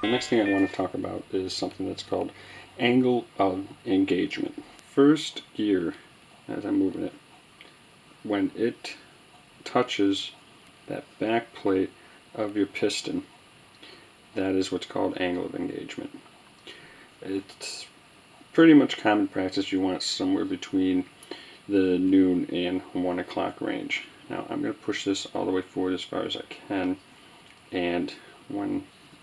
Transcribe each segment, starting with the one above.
The next thing I want to talk about is something that's called angle of engagement. First gear, as I'm moving it, when it touches that back plate of your piston, that is what's called angle of engagement. It's pretty much common practice. You want it somewhere between the noon and 1 o'clock range. Now I'm going to push this all the way forward as far as I can, and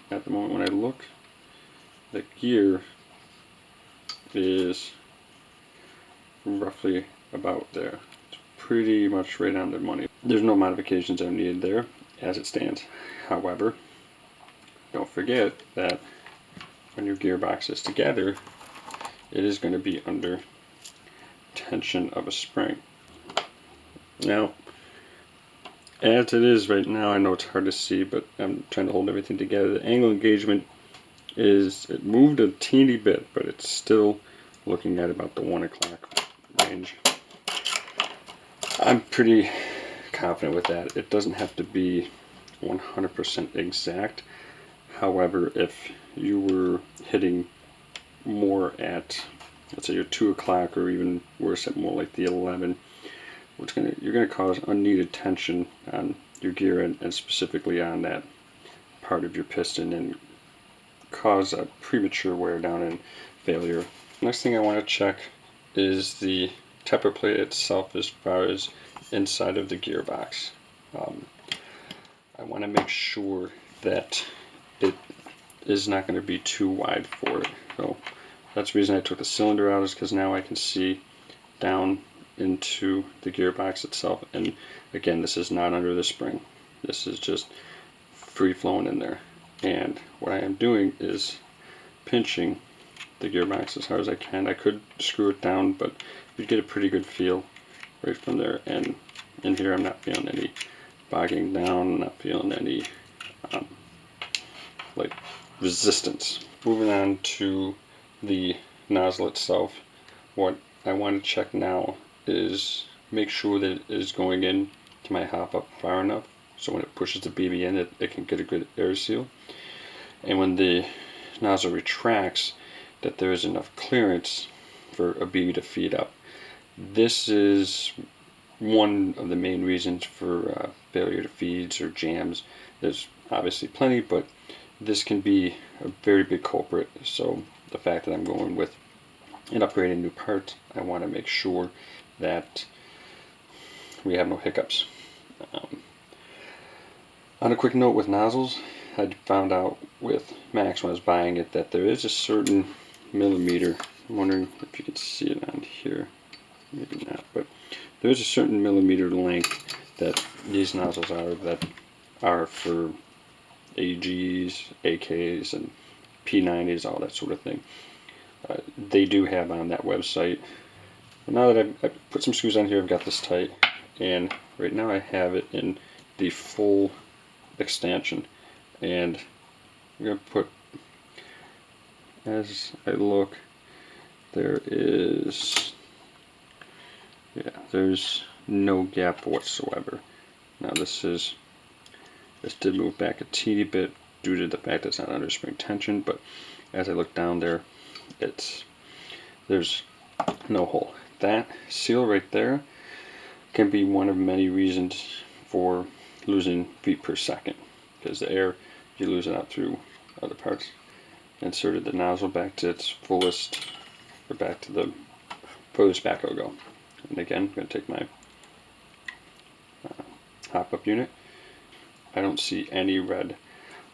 at the moment when I look, the gear is roughly about there. It's pretty much right on the money. There's no modifications are needed there as it stands. However, don't forget that when your gearbox is together, it is going to be under tension of a spring. Now, as it is right now, I know it's hard to see, but I'm trying to hold everything together. The angle engagement it moved a teeny bit, but it's still looking at about the 1 o'clock range. I'm pretty confident with that. It doesn't have to be 100% exact. However, if you were hitting more at, let's say, your 2 o'clock, or even worse at more like the 11, you're going to cause unneeded tension on your gear and specifically on that part of your piston, and cause a premature wear down and failure. Next thing I want to check is the Tappet plate itself as far as inside of the gearbox. I want to make sure that it is not going to be too wide for it. So that's the reason I took the cylinder out, is because now I can see down into the gearbox itself. And again, this is not under the spring. This is just free flowing in there. And what I am doing is pinching the gearbox as hard as I can. I could screw it down, but you get a pretty good feel right from there. And in here, I'm not feeling any bogging down, not feeling any like resistance. Moving on to the nozzle itself, what I want to check now is make sure that it is going in to my hop up far enough so when it pushes the BB in, it can get a good air seal. And when the nozzle retracts, that there is enough clearance for a BB to feed up. This is one of the main reasons for failure to feeds or jams. There's obviously plenty, but this can be a very big culprit. So the fact that I'm going with and upgrading new parts, I want to make sure that we have no hiccups. On a quick note with nozzles, I found out with Max when I was buying it that there is a certain millimeter. I'm wondering if you can see it on here. Maybe not, but there is a certain millimeter length that these nozzles are that are for AGs, AKs, and P90s, all that sort of thing. They do have on that website. But now that I've put some screws on here, I've got this tight, and right now I have it in the full extension. And I'm going to put, as I look, there's no gap whatsoever. Now this did move back a teeny bit due to the fact that it's not under spring tension, but as I look down there, there's no hole. That seal right there can be one of many reasons for losing feet per second, because the air, you lose it out through other parts. Inserted the nozzle back to its fullest, or back to the furthest back it'll go. And again, I'm going to take my hop-up unit. I don't see any red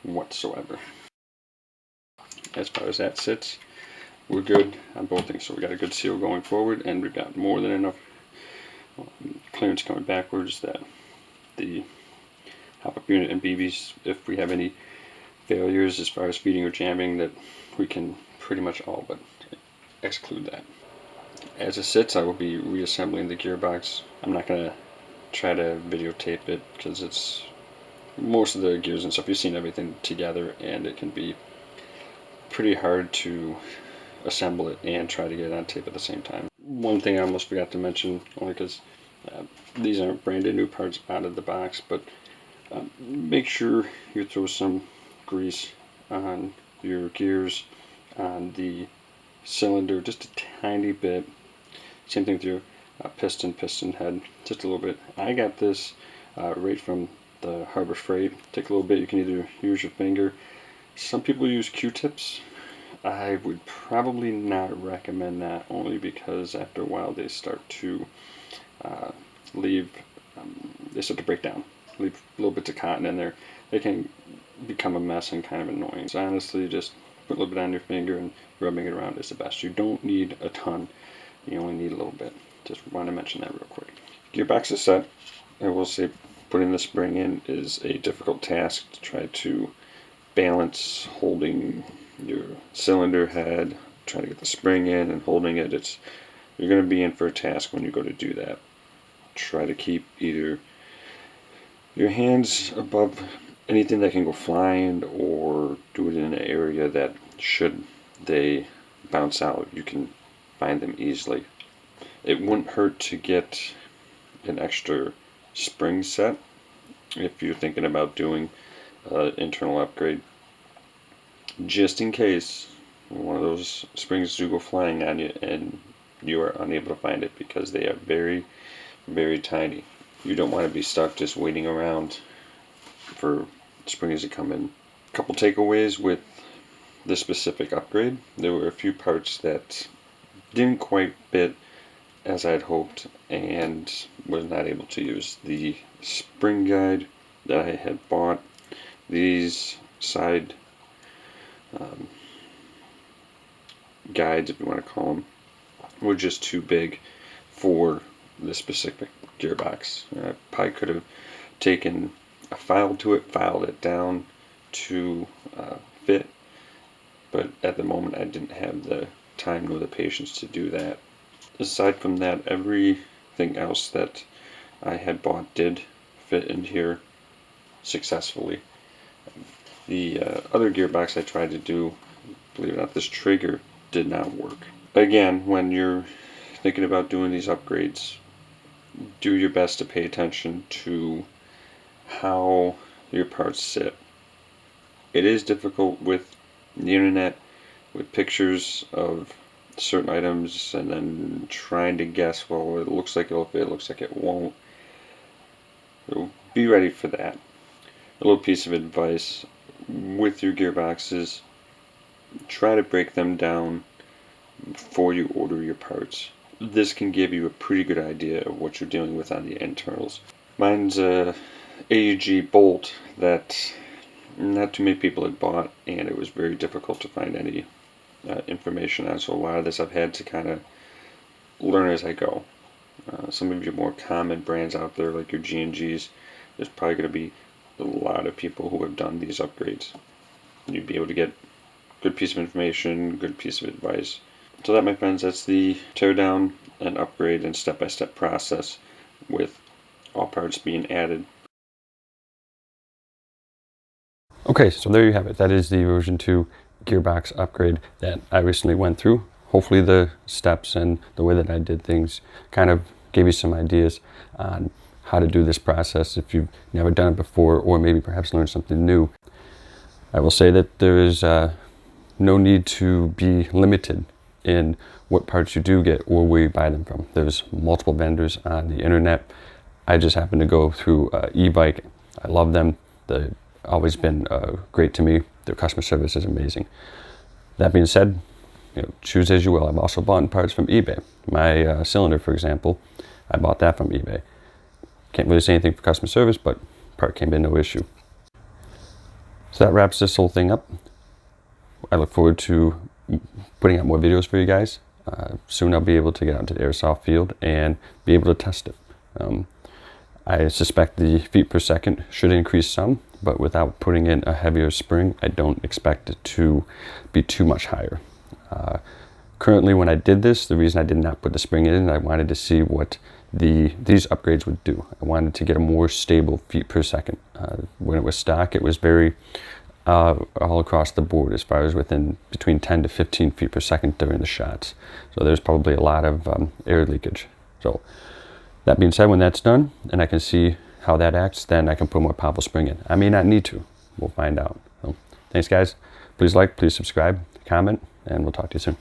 whatsoever. As far as that sits, we're good on both things. So we got a good seal going forward, and we've got more than enough clearance coming backwards that the hop-up unit and BBs, if we have any failures as far as feeding or jamming, that we can pretty much all but exclude that. As it sits, I will be reassembling the gearbox. I'm not going to try to videotape it because it's most of the gears and stuff, you've seen everything together, and it can be pretty hard to assemble it and try to get it on tape at the same time. One thing I almost forgot to mention, only because these aren't brand new parts out of the box, but make sure you throw some grease on your gears on the cylinder just a tiny bit. Same thing with your piston head, just a little bit. I got this right from the Harbor Freight. Take a little bit. You can either use your finger. Some people use Q-tips. I would probably not recommend that, only because after a while they start to leave, they start to break down, leave little bits of cotton in there. They can become a mess and kind of annoying. So honestly, just put a little bit on your finger and rubbing it around is the best. You don't need a ton. You only need a little bit. Just want to mention that real quick. Gearbox is set. I will say putting the spring in is a difficult task to try to balance holding your cylinder head, trying to get the spring in and holding it. You're going to be in for a task when you go to do that. Try to keep either your hands above anything that can go flying, or do it in an area that, should they bounce out, you can find them easily. It wouldn't hurt to get an extra spring set if you're thinking about doing an internal upgrade, just in case one of those springs do go flying on you and you are unable to find it, because they are very, very tiny. You don't want to be stuck just waiting around for springs to come in. A couple takeaways with this specific upgrade: there were a few parts that didn't quite fit as I'd hoped, and was not able to use the spring guide that I had bought. These side guides, if you want to call them, were just too big for this specific gearbox. I probably could have taken a file to it, filed it down to fit, but at the moment I didn't have the time nor the patience to do that. Aside from that, everything else that I had bought did fit in here successfully. The other gearbox I tried to do, believe it or not, this trigger did not work. Again, when you're thinking about doing these upgrades, do your best to pay attention to how your parts sit. It is difficult with the internet, with pictures of certain items, and then trying to guess, well, it looks like it'll fit, it looks like it won't. So be ready for that. A little piece of advice with your gearboxes: try to break them down before you order your parts. This can give you a pretty good idea of what you're dealing with on the internals. Mine's a AUG bolt that not too many people had bought, and it was very difficult to find any information on, so a lot of this I've had to kind of learn as I go. Some of your more common brands out there, like your G&Gs, there's probably going to be a lot of people who have done these upgrades. You'd be able to get a good piece of information, good piece of advice. So that, my friends, that's the teardown and upgrade and step-by-step process, with all parts being added. Okay, so there you have it. That is the version 2 gearbox upgrade that I recently went through. Hopefully the steps and the way that I did things kind of gave you some ideas on how to do this process if you've never done it before, or maybe perhaps learned something new. I will say that there is no need to be limited in what parts you do get or where you buy them from. There's multiple vendors on the internet. I just happened to go through e-bike. I love them. They've always been great to me. Their customer service is amazing. That being said, choose as you will. I've also bought parts from eBay. My cylinder, for example, I bought that from eBay. Can't really say anything for customer service, but part came in no issue. So that wraps this whole thing up. I look forward to putting out more videos for you guys. Soon I'll be able to get out into the airsoft field and be able to test it. I suspect the feet per second should increase some, but without putting in a heavier spring, I don't expect it to be too much higher. Currently, when I did this, the reason I did not put the spring in, I wanted to see what these upgrades would do. I wanted to get a more stable feet per second. When it was stock, it was very all across the board, as far as between 10 to 15 feet per second during the shots. So there's probably a lot of air leakage. So that being said, when that's done and I can see how that acts, then I can put more powerful spring in. I may not need to. We'll find out. So, thanks, guys. Please like, please subscribe, comment, and we'll talk to you soon.